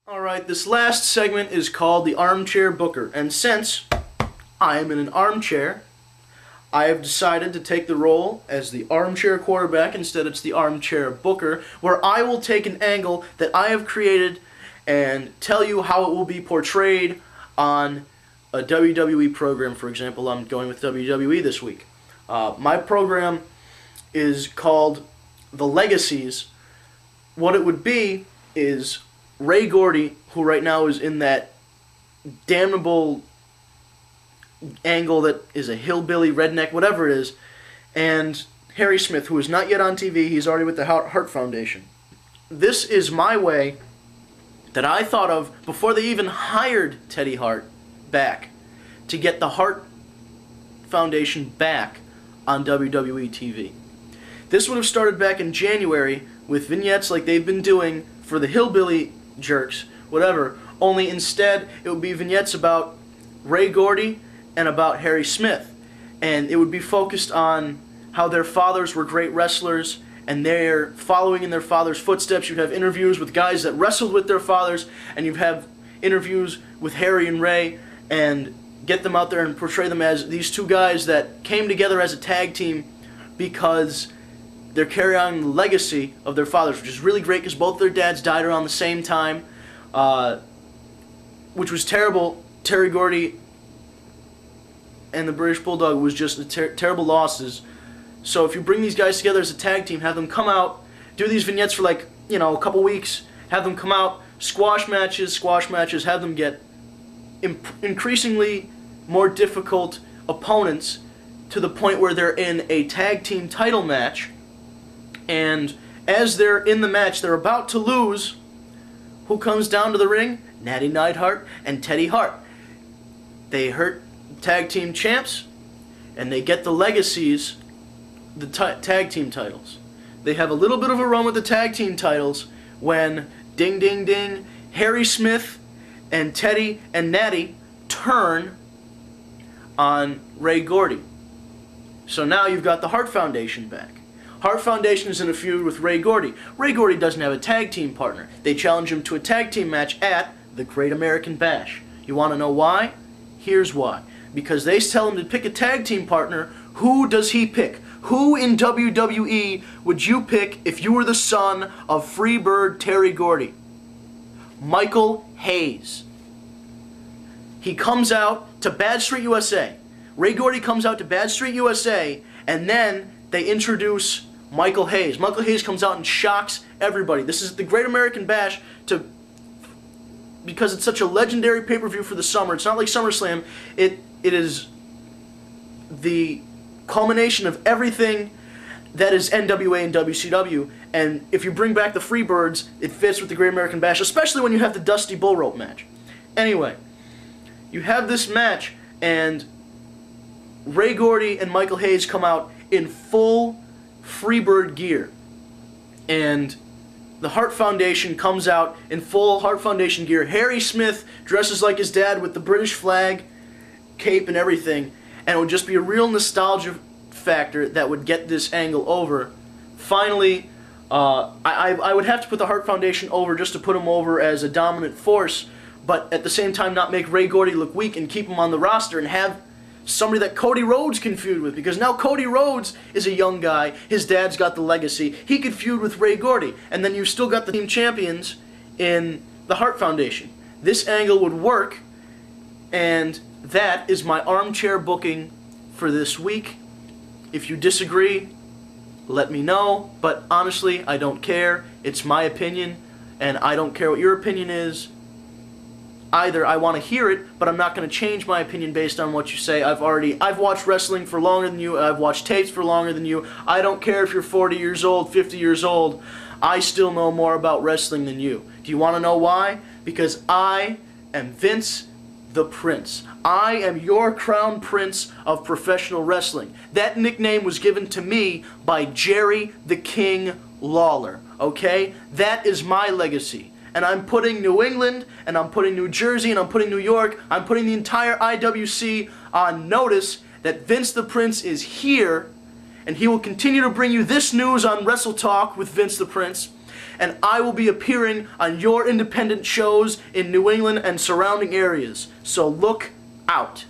Alright, this last segment is called the Armchair Booker, and since I am in an armchair, I have decided to take the role as the armchair quarterback. Instead, it's the Armchair Booker, where I will take an angle that I have created and tell you how it will be portrayed on a WWE program. For example, I'm going with WWE this week. My program is called The Legacies. What it would be is Ray Gordy, who right now is in that damnable angle that is a hillbilly, redneck, whatever it is, and Harry Smith, who is not yet on TV. He's already with the Hart Foundation. This is my way that I thought of before they even hired Teddy Hart back to get the Hart Foundation back on WWE TV. This would have started back in January with vignettes like they've been doing for the hillbilly jerks, whatever, only instead it would be vignettes about Ray Gordy and about Harry Smith, and it would be focused on how their fathers were great wrestlers and they're following in their father's footsteps. You'd have interviews with guys that wrestled with their fathers, and you'd have interviews with Harry and Ray and get them out there and portray them as these two guys that came together as a tag team because they're carrying on the legacy of their fathers, which is really great because both their dads died around the same time, which was terrible. Terry Gordy and the British Bulldog was just terrible losses. So if you bring these guys together as a tag team, have them come out, do these vignettes for like, a couple weeks, have them come out, squash matches, have them get increasingly more difficult opponents to the point where they're in a tag team title match. And as they're in the match, they're about to lose. Who comes down to the ring? Nattie Neidhart and Teddy Hart. They hurt tag team champs, and they get the legacies, the tag team titles. They have a little bit of a run with the tag team titles when, ding ding ding, Harry Smith and Teddy and Nattie turn on Ray Gordy. So now you've got the Hart Foundation back. Hart Foundation is in a feud with Ray Gordy. Ray Gordy doesn't have a tag team partner. They challenge him to a tag team match at the Great American Bash. You want to know why? Here's why. Because they tell him to pick a tag team partner. Who does he pick? Who in WWE would you pick if you were the son of Freebird Terry Gordy? Michael Hayes. He comes out to Bad Street USA. Ray Gordy comes out to Bad Street USA, and then they introduce Michael Hayes. Michael Hayes comes out and shocks everybody. This is the Great American Bash because it's such a legendary pay-per-view for the summer. It's not like SummerSlam. It is the culmination of everything that is NWA and WCW. And if you bring back the Freebirds, it fits with the Great American Bash, especially when you have the Dusty Bull Rope match. Anyway, you have this match, and Ray Gordy and Michael Hayes come out in full Freebird gear, and the Hart Foundation comes out in full Hart Foundation gear. Harry Smith dresses like his dad with the British flag, cape and everything, and it would just be a real nostalgia factor that would get this angle over. Finally, I would have to put the Hart Foundation over just to put him over as a dominant force, but at the same time not make Ray Gordy look weak and keep him on the roster and have somebody that Cody Rhodes can feud with, because now Cody Rhodes is a young guy. His dad's got the legacy. He could feud with Ray Gordy, and then you've still got the team champions in the Hart Foundation. This angle would work, and that is my armchair booking for this week. If you disagree, let me know, but honestly, I don't care. It's my opinion, and I don't care what your opinion is. Either I want to hear it, but I'm not going to change my opinion based on what you say. I've watched wrestling for longer than you. I've watched tapes for longer than you. I don't care if you're 40 years old, 50 years old. I still know more about wrestling than you. Do you want to know why? Because I am Vince the Prince. I am your crown prince of professional wrestling. That nickname was given to me by Jerry the King Lawler. Okay? That is my legacy. And I'm putting New England, and I'm putting New Jersey, and I'm putting New York, I'm putting the entire IWC on notice that Vince the Prince is here, and he will continue to bring you this news on Wrestle Talk with Vince the Prince, and I will be appearing on your independent shows in New England and surrounding areas, so look out.